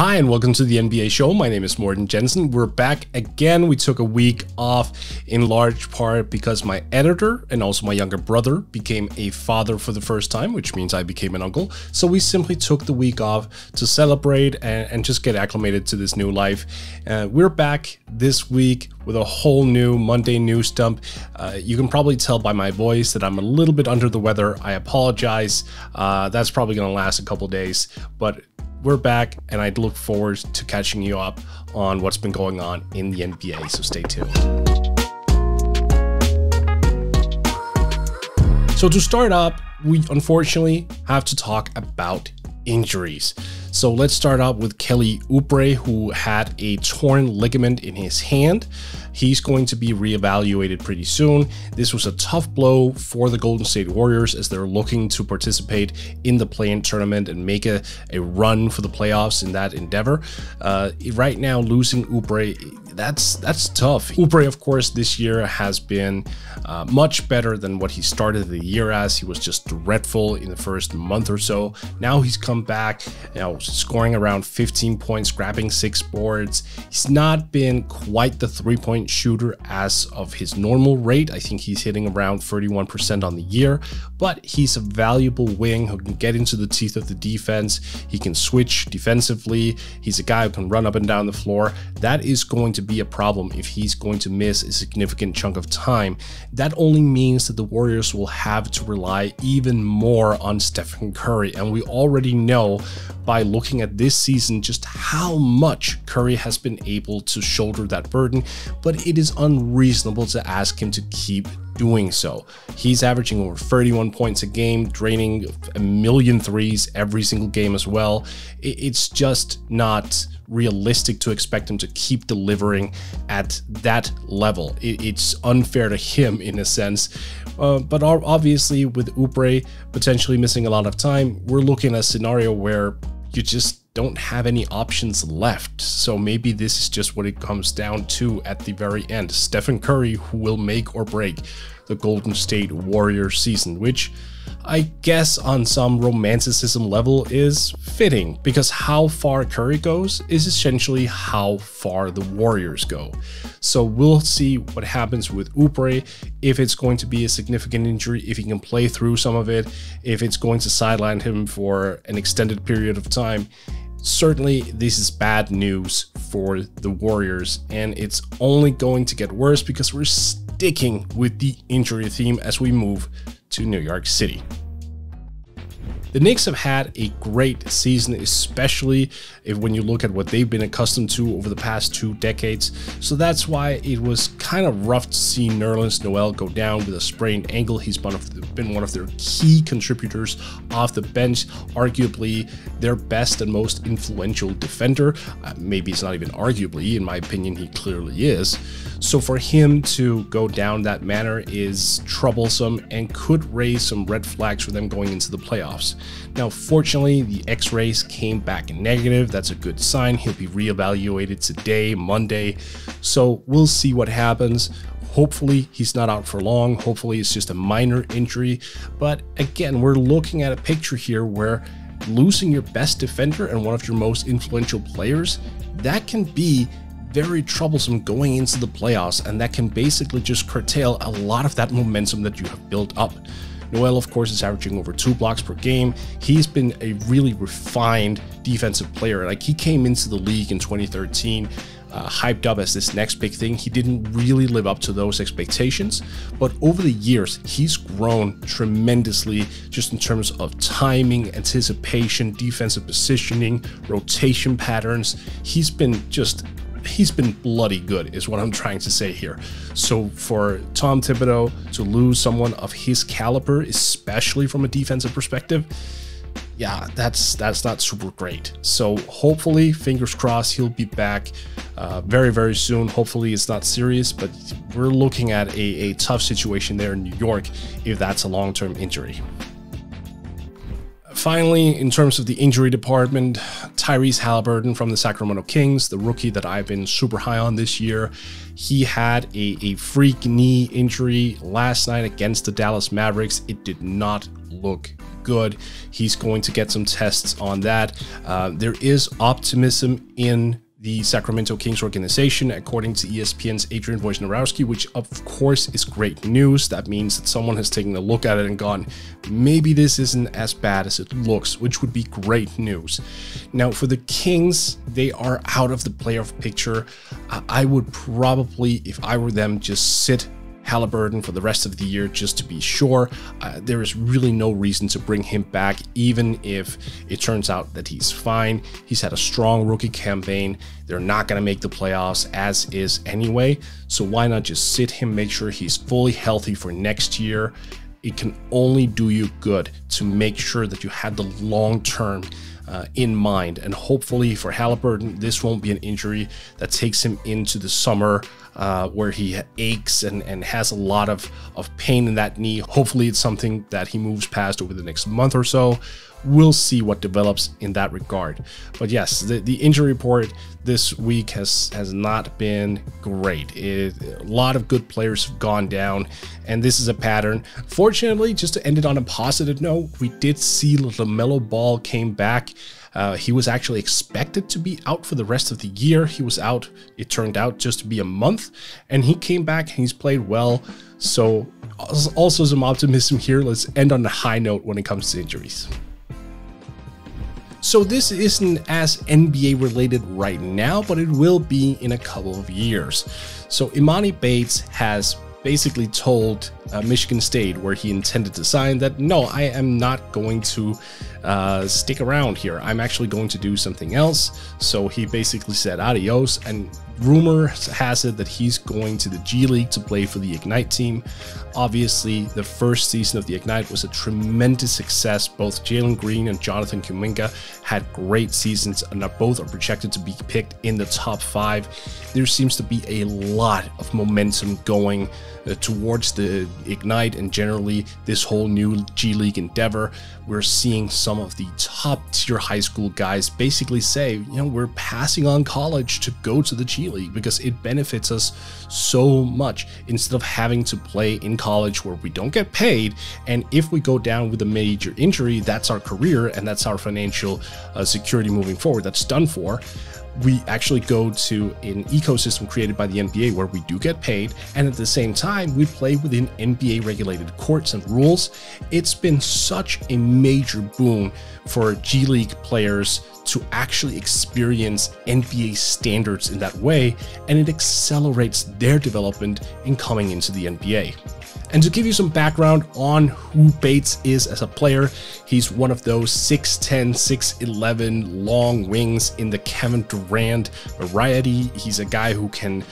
Hi and welcome to the NBA show. My name is Morten Jensen. We're back again. We took a week off in large part because my editor and also my younger brother became a father for the first time, which means I became an uncle. So we simply took the week off to celebrate and just get acclimated to this new life. We're back this week with a whole new Monday news dump. You can probably tell by my voice that I'm a little bit under the weather. I apologize. That's probably going to last a couple days, but we're back, and I look forward to catching you up on what's been going on in the NBA, so stay tuned. So to start up, we unfortunately have to talk about injuries. So let's start up with Kelly Oubre, who had a torn ligament in his hand. He's going to be reevaluated pretty soon. This was a tough blow for the Golden State Warriors as they're looking to participate in the play-in tournament and make a run for the playoffs in that endeavor. Right now, losing Oubre, that's tough. Oubre, of course, this year has been much better than what he started the year as. He was just dreadful in the first month or so. Now he's come back, scoring around 15 points, grabbing 6 boards. He's not been quite the three-point shooter as of his normal rate. I think he's hitting around 31% on the year, but he's a valuable wing who can get into the teeth of the defense. He can switch defensively. He's a guy who can run up and down the floor. That is going to be a problem if he's going to miss a significant chunk of time. That only means that the Warriors will have to rely even more on Stephen Curry, and we already know by looking at this season just how much Curry has been able to shoulder that burden, but it is unreasonable to ask him to keep doing so. He's averaging over 31 points a game, draining a million threes every single game as well. It's just not realistic to expect him to keep delivering at that level. It's unfair to him in a sense, but obviously with Oubre potentially missing a lot of time, we're looking at a scenario where you just don't have any options left. So maybe this is just what it comes down to at the very end. Stephen Curry, who will make or break the Golden State Warriors season, which I guess on some romanticism level is fitting, because how far Curry goes is essentially how far the Warriors go. So we'll see what happens with Oubre, if it's going to be a significant injury, if he can play through some of it, if it's going to sideline him for an extended period of time. Certainly, this is bad news for the Warriors, and it's only going to get worse because we're sticking with the injury theme as we move to New York City. The Knicks have had a great season, especially when you look at what they've been accustomed to over the past 2 decades. So that's why it was kind of rough to see Nerlens Noel go down with a sprained ankle. He's been one of their key contributors off the bench, arguably their best and most influential defender. Maybe it's not even arguably, in my opinion, he clearly is. So for him to go down that manner is troublesome and could raise some red flags for them going into the playoffs. Now, fortunately, the X-rays came back negative. That's a good sign. He'll be reevaluated today, Monday. So we'll see what happens. Hopefully he's not out for long. Hopefully it's just a minor injury. But again, we're looking at a picture here where losing your best defender and one of your most influential players, that can be very troublesome going into the playoffs, and that can basically just curtail a lot of that momentum that you have built up. Noel, of course, is averaging over 2 blocks per game. He's been a really refined defensive player. Like, he came into the league in 2013 hyped up as this next big thing. He didn't really live up to those expectations, but over the years, he's grown tremendously just in terms of timing, anticipation, defensive positioning, rotation patterns. He's been bloody good is what I'm trying to say here. So for Tom Thibodeau to lose someone of his caliber, especially from a defensive perspective, yeah, that's not super great. So hopefully, fingers crossed, he'll be back very, very soon. Hopefully it's not serious, but we're looking at a tough situation there in New York if that's a long-term injury. Finally, in terms of the injury department, Tyrese Haliburton from the Sacramento Kings, the rookie that I've been super high on this year, he had a freak knee injury last night against the Dallas Mavericks. It did not look good. He's going to get some tests on that. There is optimism in the Sacramento Kings organization, according to ESPN's Adrian Wojnarowski, which of course is great news. That means that someone has taken a look at it and gone, maybe this isn't as bad as it looks, which would be great news. Now for the Kings, they are out of the playoff picture. I would probably, if I were them, just sit Haliburton for the rest of the year just to be sure. There is really no reason to bring him back, even if it turns out that he's fine. He's had a strong rookie campaign. They're not going to make the playoffs as is anyway, so why not just sit him, make sure he's fully healthy for next year. It can only do you good to make sure that you have the long term in mind, and hopefully for Haliburton, this won't be an injury that takes him into the summer where he aches and has a lot of pain in that knee. Hopefully it's something that he moves past over the next month or so. We'll see what develops in that regard. But yes, the injury report this week has not been great. A lot of good players have gone down, and this is a pattern. Fortunately, just to end it on a positive note, we did see LaMelo Ball came back. He was actually expected to be out for the rest of the year. He was out, it turned out, just to be a month, and he came back and he's played well. So also some optimism here. Let's end on a high note when it comes to injuries. So this isn't as NBA related right now, but it will be in a couple of years. So Emoni Bates has basically told Michigan State, where he intended to sign, that no, I am not going to stick around here. I'm actually going to do something else. So he basically said adios, and rumor has it that he's going to the G League to play for the Ignite team. Obviously, the first season of the Ignite was a tremendous success. Both Jalen Green and Jonathan Kuminga had great seasons, and both are projected to be picked in the top 5. There seems to be a lot of momentum going towards the Ignite and generally this whole new G League endeavor. We're seeing some of the top tier high school guys basically say, you know, we're passing on college to go to the G League because it benefits us so much, instead of having to play in college where we don't get paid, and if we go down with a major injury, that's our career and that's our financial security moving forward. That's done for. We actually go to an ecosystem created by the NBA where we do get paid, and at the same time we play within NBA regulated courts and rules. It's been such a major boon for G League players to actually experience NBA standards in that way, and it accelerates their development in coming into the NBA. And to give you some background on who Bates is as a player, he's one of those 6'10", 6'11" long wings in the Kevin Durant variety. He's a guy who can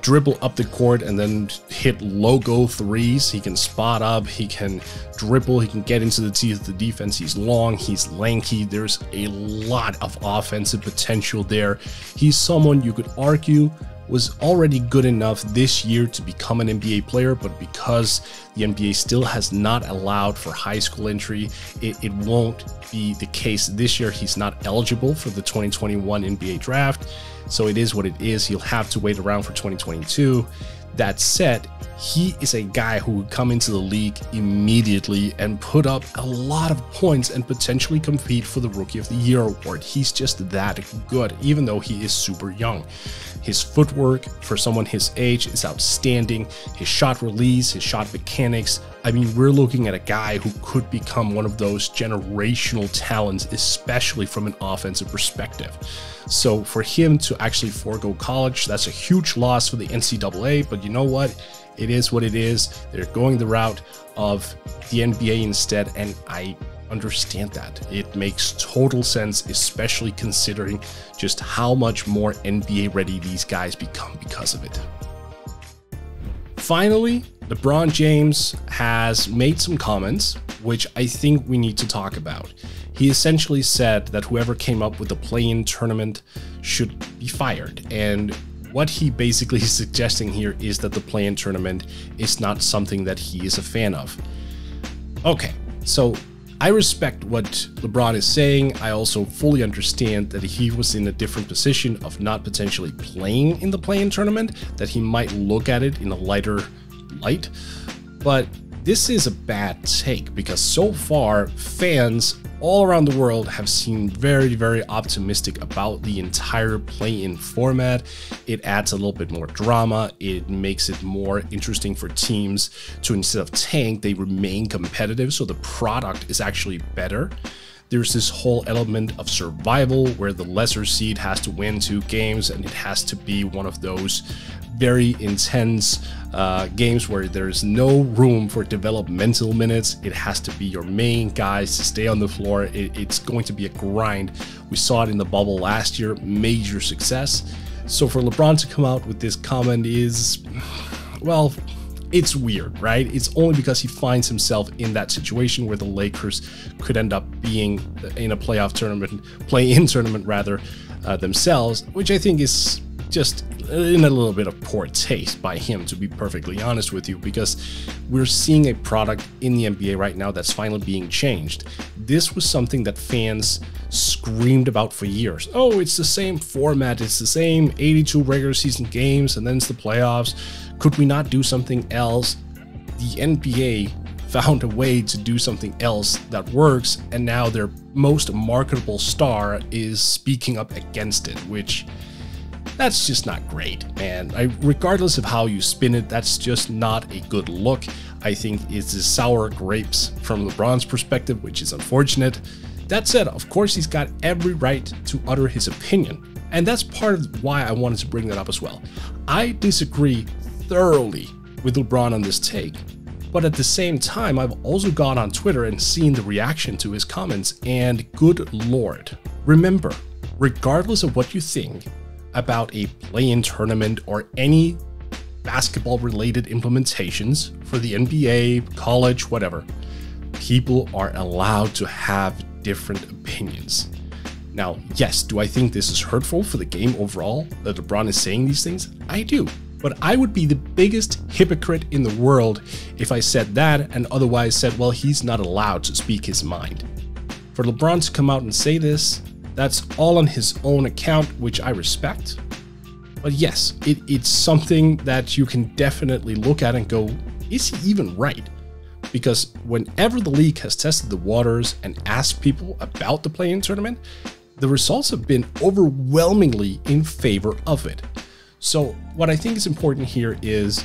dribble up the court and then hit logo threes. He can spot up, he can dribble, he can get into the teeth of the defense. He's long, he's lanky. There's a lot of offensive potential there. He's someone you could argue was already good enough this year to become an NBA player, but because the NBA still has not allowed for high school entry, it won't be the case this year. He's not eligible for the 2021 NBA draft, so it is what it is. He'll have to wait around for 2022. That said, he is a guy who would come into the league immediately and put up a lot of points and potentially compete for the Rookie of the Year award. He's just that good, even though he is super young. His footwork for someone his age is outstanding. His shot release, his shot mechanics. I mean, we're looking at a guy who could become one of those generational talents, especially from an offensive perspective. So for him to actually forego college, that's a huge loss for the NCAA, but you know what? It is what it is. They're going the route of the NBA instead, and I understand that. It makes total sense, especially considering just how much more NBA ready these guys become because of it. Finally, LeBron James has made some comments which I think we need to talk about. He essentially said that whoever came up with the play-in tournament should be fired, and what he basically is suggesting here is that the play-in tournament is not something that he is a fan of. Okay, so I respect what LeBron is saying. I also fully understand that he was in a different position of not potentially playing in the play-in tournament, that he might look at it in a lighter light. But this is a bad take because so far fans all around the world have seemed very, very optimistic about the entire play-in format. It adds a little bit more drama. It makes it more interesting for teams to, instead of tank, they remain competitive. So the product is actually better. There's this whole element of survival where the lesser seed has to win 2 games, and it has to be one of those very intense games where there's no room for developmental minutes. It has to be your main guys to stay on the floor. It's going to be a grind. We saw it in the bubble last year, major success. So for LeBron to come out with this comment is, well, it's weird, right? It's only because he finds himself in that situation where the Lakers could end up being in a play-in tournament rather, themselves, which I think is just in a little bit of poor taste by him, to be perfectly honest with you, because we're seeing a product in the NBA right now that's finally being changed. This was something that fans screamed about for years. Oh, it's the same format, it's the same 82 regular season games, and then it's the playoffs. Could we not do something else? The NBA found a way to do something else that works, and now their most marketable star is speaking up against it, which that's just not great, man. Regardless of how you spin it, that's just not a good look. I think it's the sour grapes from LeBron's perspective, which is unfortunate. That said, of course, he's got every right to utter his opinion, and that's part of why I wanted to bring that up as well. I disagree thoroughly with LeBron on this take, but at the same time, I've also gone on Twitter and seen the reaction to his comments, and good lord, remember, regardless of what you think about a play-in tournament or any basketball-related implementations for the NBA, college, whatever, people are allowed to have different opinions. Now, yes, do I think this is hurtful for the game overall, that LeBron is saying these things? I do. But I would be the biggest hypocrite in the world if I said that and otherwise said, well, he's not allowed to speak his mind. For LeBron to come out and say this, that's all on his own account, which I respect. But yes, it's something that you can definitely look at and go, is he even right? Because whenever the league has tested the waters and asked people about the play-in tournament, the results have been overwhelmingly in favor of it. So what I think is important here is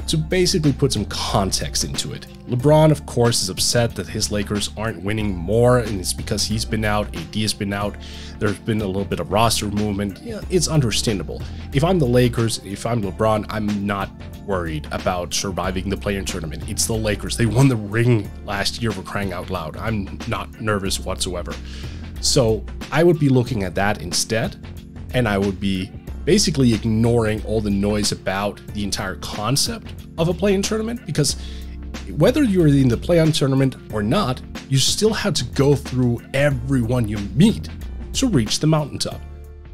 to basically put some context into it. LeBron, of course, is upset that his Lakers aren't winning more, and it's because he's been out, AD has been out, there's been a little bit of roster movement. Yeah, it's understandable. If I'm the Lakers, if I'm LeBron, I'm not worried about surviving the play-in tournament. It's the Lakers. They won the ring last year, for crying out loud. I'm not nervous whatsoever. So I would be looking at that instead, and I would be basically ignoring all the noise about the entire concept of a play-in tournament, because whether you're in the play-in tournament or not, you still have to go through everyone you meet to reach the mountaintop.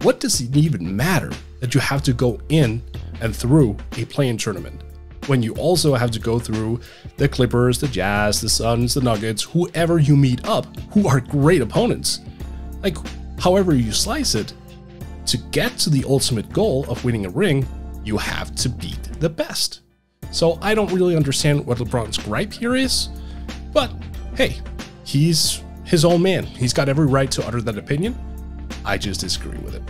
What does it even matter that you have to go in and through a play-in tournament when you also have to go through the Clippers, the Jazz, the Suns, the Nuggets, whoever you meet up, who are great opponents? Like, however you slice it, to get to the ultimate goal of winning a ring, you have to beat the best. So I don't really understand what LeBron's gripe here is, but hey, he's his own man. He's got every right to utter that opinion. I just disagree with it.